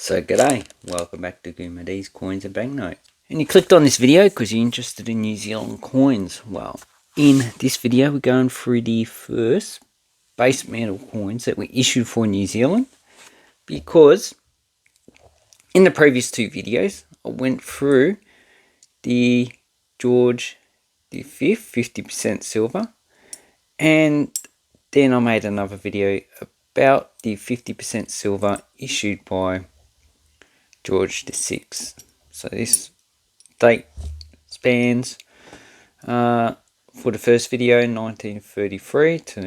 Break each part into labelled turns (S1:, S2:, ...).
S1: So g'day, welcome back to Goomadee's Coins and Banknote. And you clicked on this video because you're interested in New Zealand coins. Well, in this video we're going through the first base metal coins that were issued for New Zealand, because in the previous two videos I went through the George V 50% silver, and then I made another video about the 50% silver issued by George VI. So this date spans for the first video 1933 to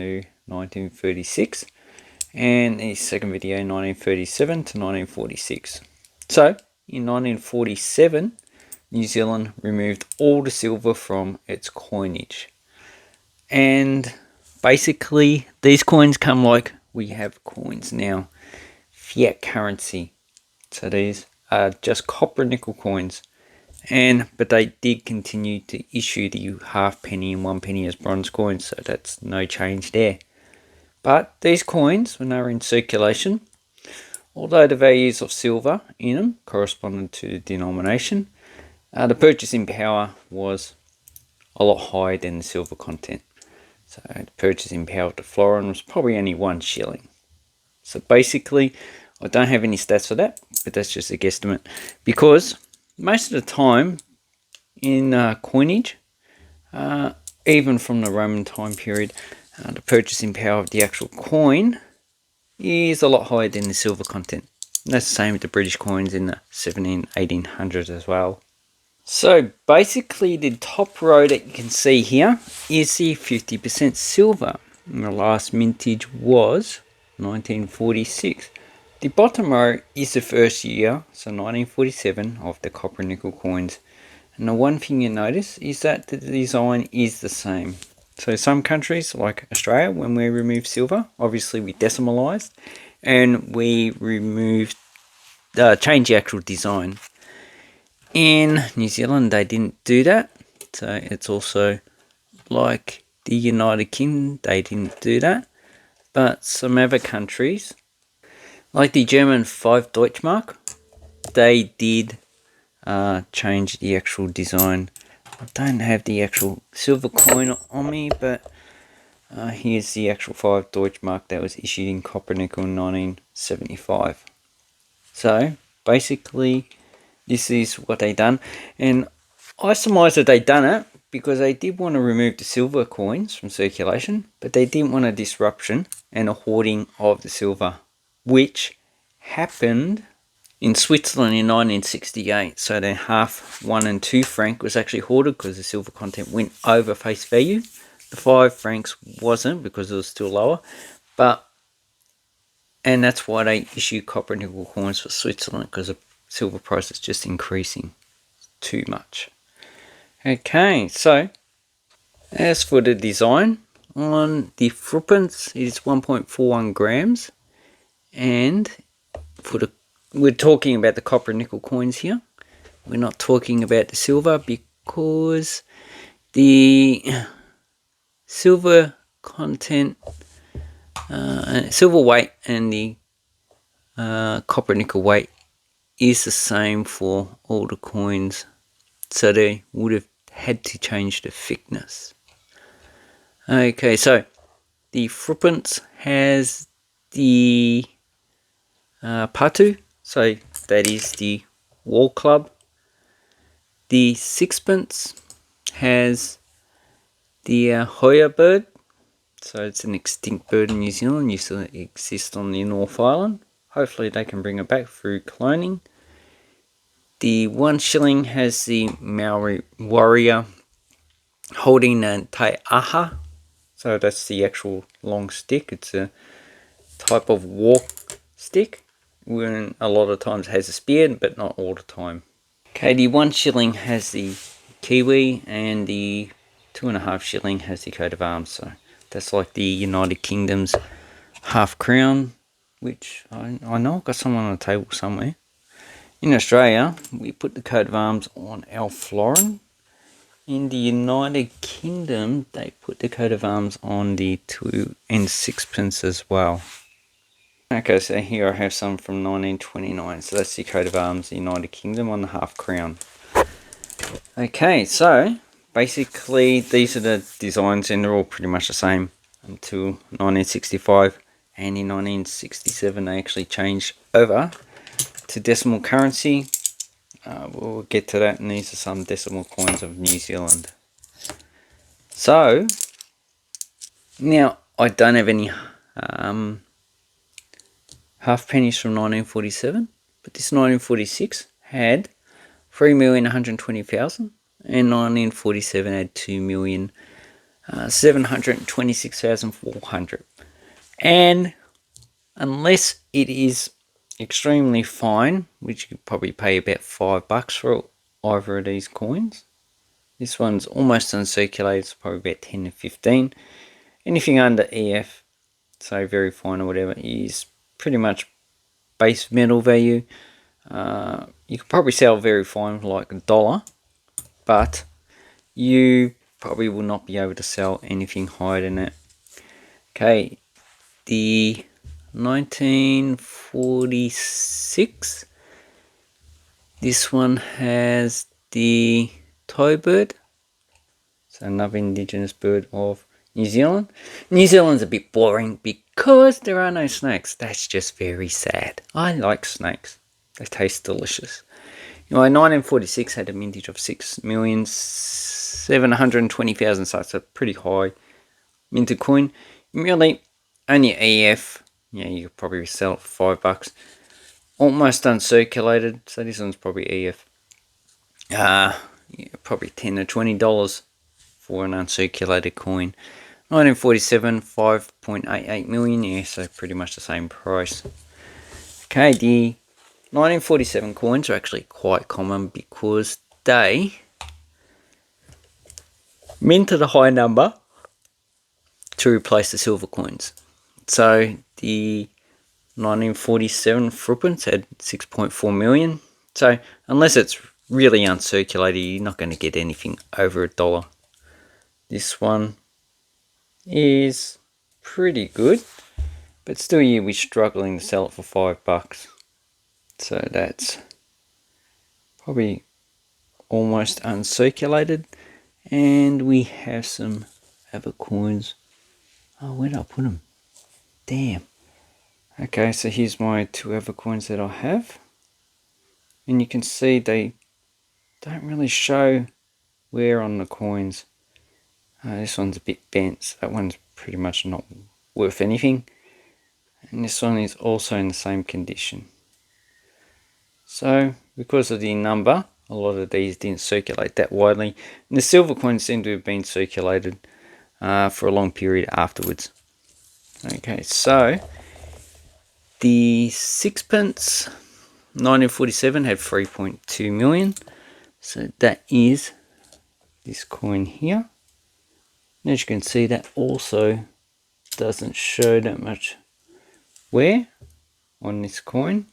S1: 1936, and the second video 1937 to 1946. So in 1947 New Zealand removed all the silver from its coinage, and basically these coins come like we have coins now, fiat currency. So these are just copper nickel coins, but they did continue to issue the half penny and 1 penny as bronze coins, so that's no change there. But these coins, when they were in circulation, although the values of silver in them corresponded to the denomination, the purchasing power was a lot higher than the silver content. So the purchasing power of the florin was probably only 1 shilling. So basically, I don't have any stats for that, but that's just a guesstimate, because most of the time in coinage, even from the Roman time period, the purchasing power of the actual coin is a lot higher than the silver content. And that's the same with the British coins in the 1800s as well. So basically the top row that you can see here is the 50% silver, and the last mintage was 1946. The bottom row is the first year, so 1947, of the copper nickel coins. And the one thing you notice is that the design is the same. So some countries, like Australia, when we remove silver, obviously we decimalised, and we removed, changed the actual design. In New Zealand, they didn't do that. So it's also like the United Kingdom, they didn't do that. But some other countries, like the German 5 Deutschmark, they did change the actual design. I don't have the actual silver coin on me, but here's the actual 5 Deutschmark that was issued in copper nickel in 1975. So basically this is what they done, and I surmise that they done it because they did want to remove the silver coins from circulation, but they didn't want a disruption and a hoarding of the silver, which happened in Switzerland in 1968. So the half 1 and 2 franc was actually hoarded because the silver content went over face value. The 5 francs wasn't, because it was still lower, and that's why they issued copper nickel coins for Switzerland, because the silver price is just increasing too much. Okay, so as for the design, on the threepence it is 1.41 grams, and we're talking about the copper nickel coins here. We're not talking about the silver, because the silver content, silver weight and the copper nickel weight is the same for all the coins, so they would have had to change the thickness. Okay, so the threepence has the patu, so that is the wall club. The sixpence has the Hoya bird, so it's an extinct bird in New Zealand, used to exist on the North Island. Hopefully they can bring it back through cloning. The 1 shilling has the Maori warrior holding a te aha, so that's the actual long stick. It's a type of walk stick, when a lot of times it has a spear, but not all the time. Okay, the 1 shilling has the kiwi, and the 2.5 shilling has the coat of arms. So that's like the United Kingdom's half crown, which I know I've got some on the table somewhere. In Australia, we put the coat of arms on our florin. In the United Kingdom, they put the coat of arms on the 2 and 6pence as well. Okay, so here I have some from 1929. So that's the coat of arms of the United Kingdom on the half crown. Okay, so basically these are the designs and they're all pretty much the same until 1965, and in 1967 they actually changed over to decimal currency. We'll get to that, and these are some decimal coins of New Zealand. So now I don't have any half pennies from 1947, but this 1946 had 3,120,000, and 1947 had 2,726,400. And unless it is extremely fine, which you could probably pay about $5 for either of these coins. This one's almost uncirculated, it's probably about 10 to 15. Anything under EF, so very fine or whatever, is pretty much base metal value. You could probably sell very fine for like $1, but you probably will not be able to sell anything higher than that. Okay, the 1946, this one has the toy bird, so another indigenous bird of New Zealand. New Zealand's a bit boring because there are no snakes. That's just very sad. I like snakes. They taste delicious. Anyway, 1946 had a mintage of 6,720,000, so it's a pretty high minted coin. Really, only EF. Yeah, you could probably sell it for $5. Almost uncirculated, so this one's probably EF. Yeah, probably $10 to $20 for an uncirculated coin. 1947, 5.88 million. Yeah, so pretty much the same price. Okay, the 1947 coins are actually quite common because they minted a high number to replace the silver coins. So the 1947 Fruppens had 6.4 million. So unless it's really uncirculated, you're not going to get anything over $1. This one is pretty good, but still we're struggling to sell it for $5. So that's probably almost uncirculated. And we have some other coins. Oh, where did I put them? Damn. Okay, so here's my two other coins that I have. And you can see they don't really show where on the coins. This one's a bit bent, so that one's pretty much not worth anything. And this one is also in the same condition. So, because of the number, a lot of these didn't circulate that widely. And the silver coins seem to have been circulated for a long period afterwards. Okay, so the sixpence 1947 had 3.2 million. So that is this coin here. And as you can see, that also doesn't show that much wear on this coin.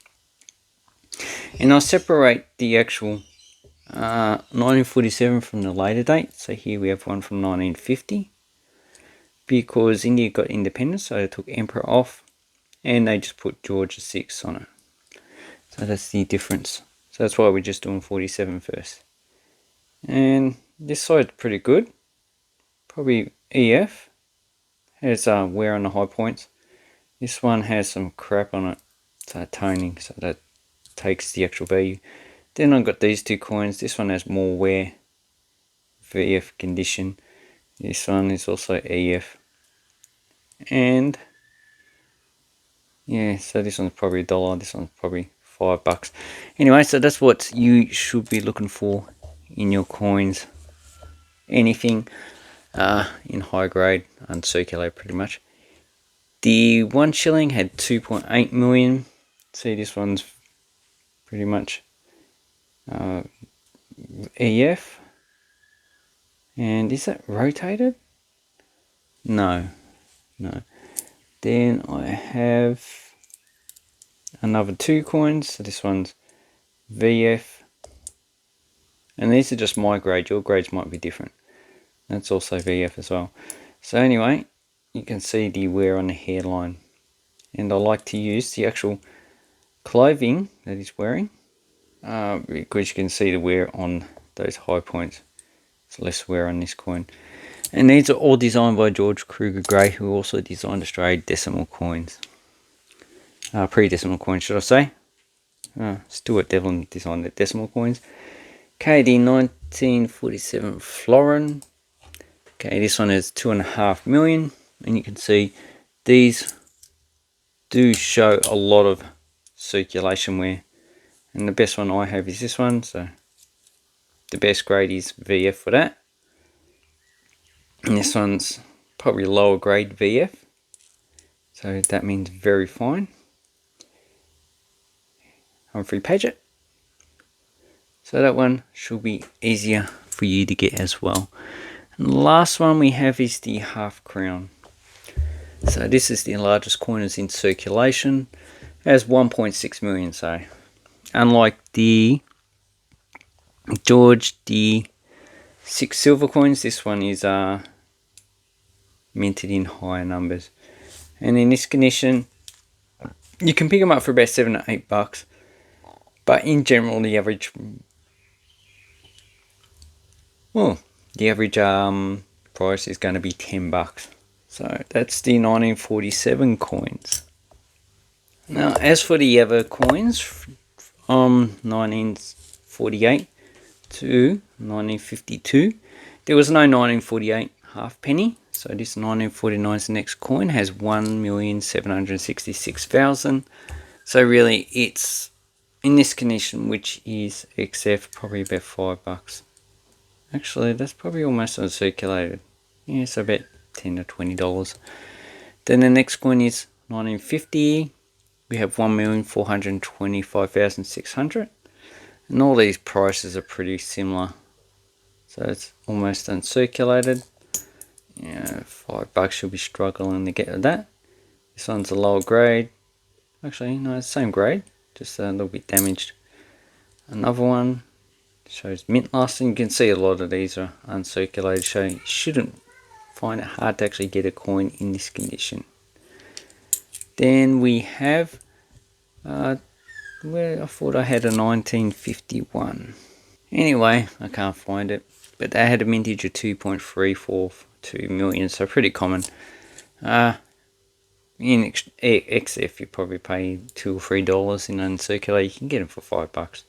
S1: And I'll separate the actual 1947 from the later date. So here we have one from 1950. Because India got independence, so they took Emperor off. And they just put George VI on it. So that's the difference. So that's why we're just doing 47 first. And this side's pretty good. Probably EF. Has wear on the high points. This one has some crap on it. So toning, so that takes the actual value. Then I've got these two coins. This one has more wear. VF condition. This one is also EF. And yeah, so this one's probably $1. This one's probably $5. Anyway, so that's what you should be looking for in your coins. Anything in high grade, uncirculated pretty much. The 1 shilling had 2.8 million. See, this one's pretty much EF. And is that rotated? No. Then I have another two coins. So this one's VF. And these are just my grade. Your grades might be different. That's also VF as well. So anyway, you can see the wear on the hairline. and I like to use the actual clothing that he's wearing, because you can see the wear on those high points. It's less wear on this coin. And these are all designed by George Kruger Gray, who also designed Australian decimal coins. Pre-decimal coins, should I say. Stuart Devlin designed the decimal coins. Okay, the 1947 florin. Okay, this one is 2.5 million, and you can see these do show a lot of circulation wear. And the best one I have is this one, so the best grade is VF for that. And this one's probably lower grade VF, so that means very fine. Humphrey Paget. So that one should be easier for you to get as well. And the last one we have is the half crown. So this is the largest coin that's in circulation. It has 1.6 million. So unlike the George the 6 silver coins, this one is minted in higher numbers. And in this condition, you can pick them up for about $7 to $8. But in general, the average price is going to be $10. So that's the 1947 coins. Now, as for the other coins from 1948 to 1952, there was no 1948 halfpenny. So this 1949 is the next coin, has 1,766,000. So really, it's in this condition, which is XF, probably about $5. Actually, that's probably almost uncirculated. Yeah, so about $10 to $20. Then the next coin is 1950. We have 1,425,600. And all these prices are pretty similar. So it's almost uncirculated. Yeah, $5 you'll be struggling to get that. This one's a lower grade. Actually, no, it's the same grade, just a little bit damaged. Another one shows mint lasting. You can see a lot of these are uncirculated, so you shouldn't find it hard to actually get a coin in this condition. Then we have, where I thought I had a 1951. Anyway, I can't find it, but they had a mintage of 2.342 million, so pretty common. In XF, you probably pay $2 or $3 in uncirculated. You can get them for $5.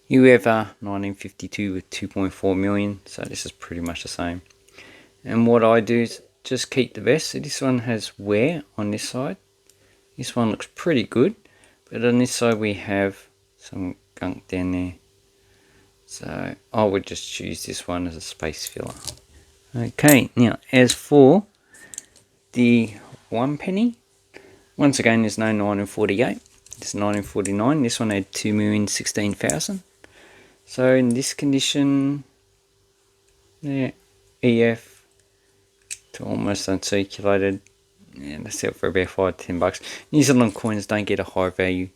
S1: You have 1952 with 2.4 million, so this is pretty much the same. And what I do is just keep the best. So this one has wear on this side. This one looks pretty good, but on this side we have some gunk down there. So I would just choose this one as a space filler. Okay, now as for the 1 penny, once again there's no 1948. This is 1949. This one had 2,016,000. So in this condition, yeah, EF to almost uncirculated. Yeah, that's it for about $5 to $10. New Zealand coins don't get a high value.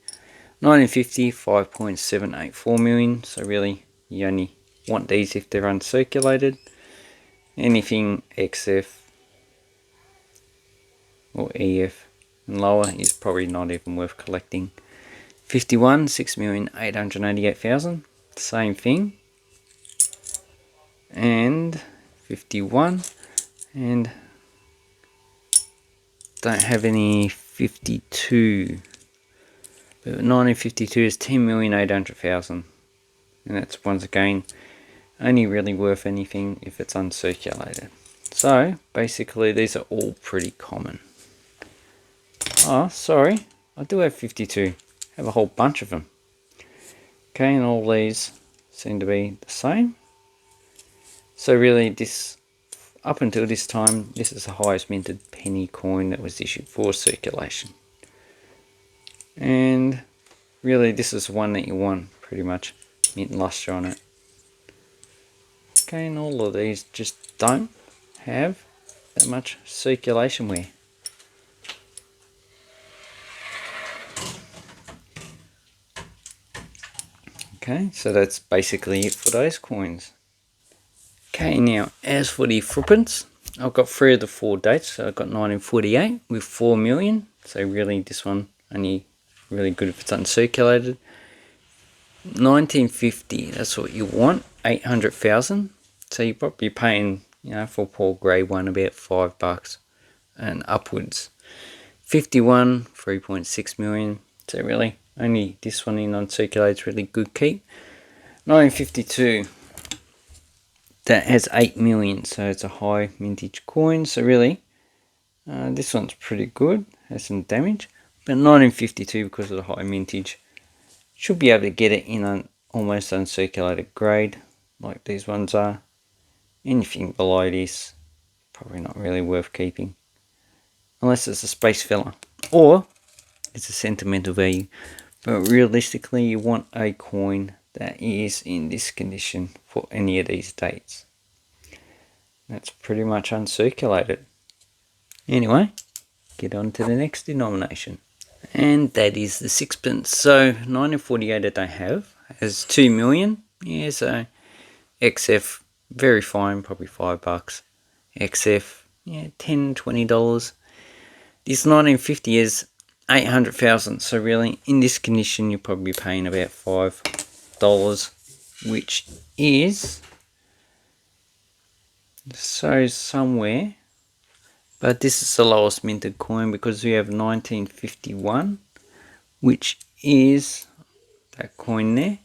S1: 1950, 5.784 million. So really, you only want these if they're uncirculated. Anything XF or EF and lower is probably not even worth collecting. 51, 6,888,000. Same thing. And 51, and don't have any 52, but 1952 is 10,800,000, and that's once again only really worth anything if it's uncirculated. So basically these are all pretty common. Oh, sorry, I do have 52. I have a whole bunch of them. Okay, and all these seem to be the same. So really, this, up until this time, this is the highest minted penny coin that was issued for circulation. And really, this is the one that you want, pretty much. Mint luster on it. Okay, and all of these just don't have that much circulation wear. Okay, so that's basically it for those coins. Okay, now as for the footprints, I've got 3 of the 4 dates. So I've got 1948 with 4 million. So really this one only really good if it's uncirculated. 1950, that's what you want, 800,000. So you're probably paying, for Paul Gray one about $5 and upwards. 51, 3.6 million. So really, only this one in uncirculated is really good keep. 1952, that has 8 million, so it's a high vintage coin. So really, this one's pretty good, has some damage. But 1952, because of the high mintage, should be able to get it in an almost uncirculated grade, like these ones are. Anything below this, probably not really worth keeping. Unless it's a space filler, or it's a sentimental value. But realistically, you want a coin that is in this condition for any of these dates. That's pretty much uncirculated. Anyway, get on to the next denomination. And that is the sixpence. So 1948 that I have has 2 million. Yeah, so XF, very fine, probably $5. XF, yeah, $10, $20. This 1950 is 800,000. So really, in this condition, you're probably paying about $5, which is so somewhere. But this is the lowest minted coin because we have 1951, which is that coin there.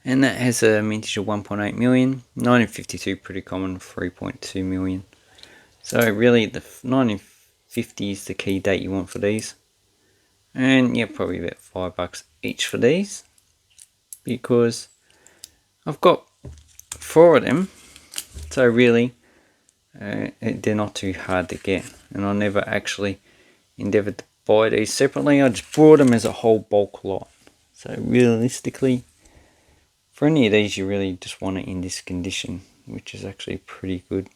S1: And that has a mintage of 1.8 million. 1952, pretty common, 3.2 million. So really, the 1950 is the key date you want for these. And yeah, probably about $5 each for these. Because I've got 4 of them. So really, they're not too hard to get. And I never actually endeavoured to buy these separately. I just bought them as a whole bulk lot. So realistically, for any of these, you really just want it in this condition, which is actually pretty good.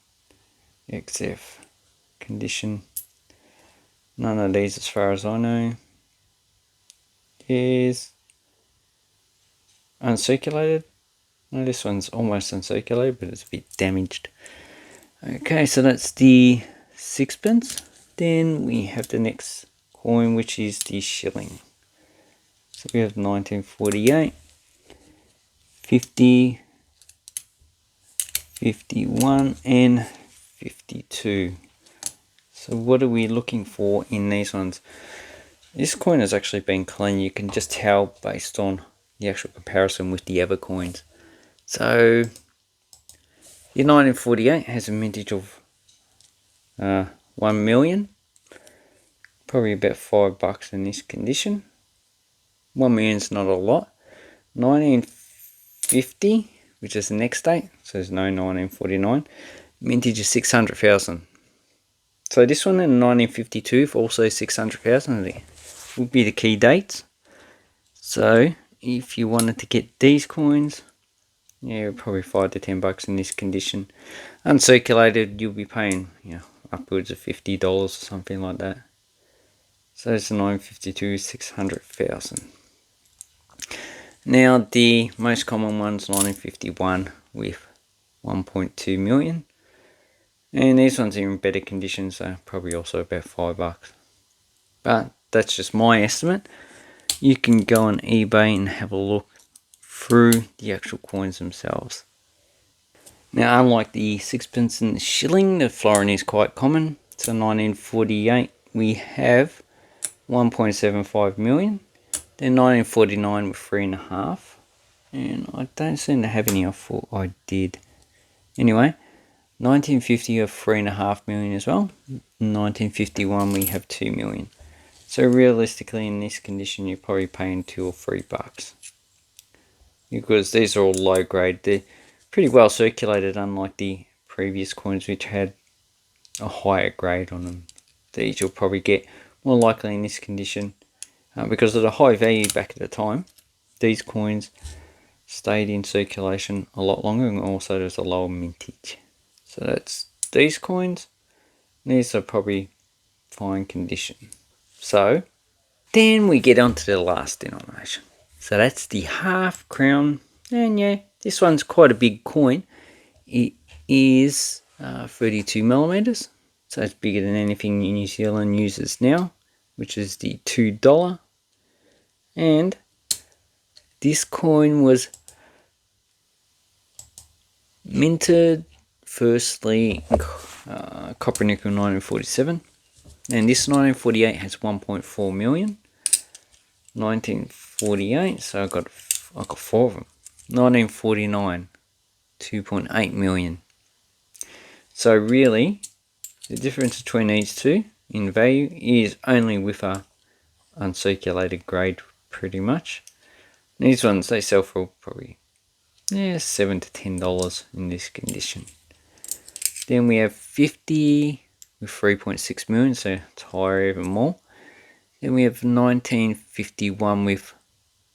S1: XF condition. None of these, as far as I know, is uncirculated. No, this one's almost uncirculated, but it's a bit damaged. Okay, so that's the sixpence. Then we have the next coin, which is the shilling. So we have 1948, 50, 51, and 52. So what are we looking for in these ones? This coin has actually been clean. You can just tell based on the actual comparison with the other coins. So the 1948 has a mintage of 1 million. Probably about $5 in this condition. 1 million's not a lot. 1950, which is the next date, so there's no 1949. Mintage is 600,000. So this one in 1952 for also 600,000 would be the key dates. So if you wanted to get these coins, yeah, probably $5 to $10 in this condition. Uncirculated, you'll be paying, upwards of $50 or something like that. So it's a 1952, 600,000. Now the most common one's 1951 with 1.2 million. And these ones are in better condition, so probably also about $5. But that's just my estimate. You can go on eBay and have a look through the actual coins themselves. Now, unlike the sixpence and the shilling, the florin is quite common. So 1948, we have 1.75 million. Then 1949 with 3.5. And I don't seem to have any. I thought I did. Anyway, 1950 of 3.5 million as well. 1951 we have 2 million. So realistically, in this condition, you're probably paying $2 or $3. Because these are all low grade. They're pretty well circulated, unlike the previous coins which had a higher grade on them. These you'll probably get more likely in this condition. Because of the high value back at the time, these coins stayed in circulation a lot longer, and also there's a lower mintage. So that's these coins. These are probably fine condition. So then we get on to the last denomination. So that's the half crown. And yeah, this one's quite a big coin. It is 32 millimeters. So it's bigger than anything New Zealand uses now, which is the $2. And this coin was minted firstly copper nickel 1947, and this 1948 has 1.4 million. 1948, so I got 4 of them. 1949, 2.8 million. So really, the difference between these two in value is only with a uncirculated grade, pretty much. These ones, they sell for probably $7 to $10 in this condition. Then we have 50 with 3.6 million, so it's higher even more. Then we have 1951 with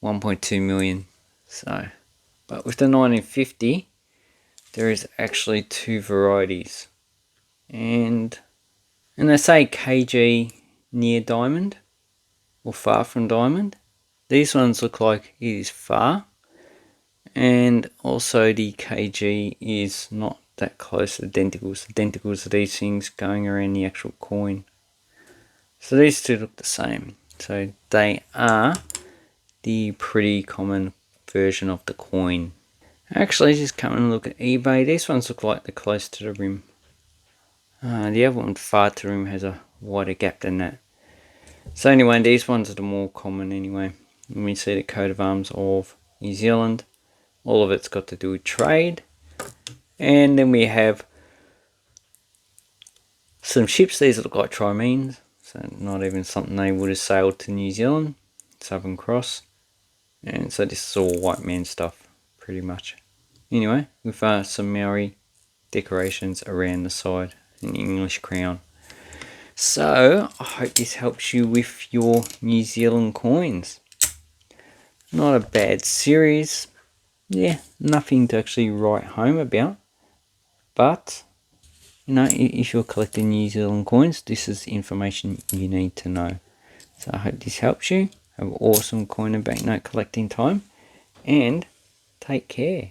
S1: 1.2 million. So, but with the 1950, there is actually two varieties, and they say kg near diamond or far from diamond. These ones look like it is far, and also the kg is not that close to the denticles. The denticles are these things going around the actual coin. So these two look the same. So they are the pretty common version of the coin. Actually, just come and look at eBay. These ones look like they're close to the rim. The other one far to the rim has a wider gap than that. So anyway, these ones are the more common anyway. And we see the coat of arms of New Zealand. All of it's got to do with trade. And then we have some ships. These look like trimenes. So not even something they would have sailed to New Zealand. Southern Cross. And so this is all white man stuff, pretty much. Anyway, with some Maori decorations around the side, an English crown. So I hope this helps you with your New Zealand coins. Not a bad series. Yeah, nothing to actually write home about. But, you know, if you're collecting New Zealand coins, this is information you need to know. So I hope this helps you. Have an awesome coin and banknote collecting time. And take care.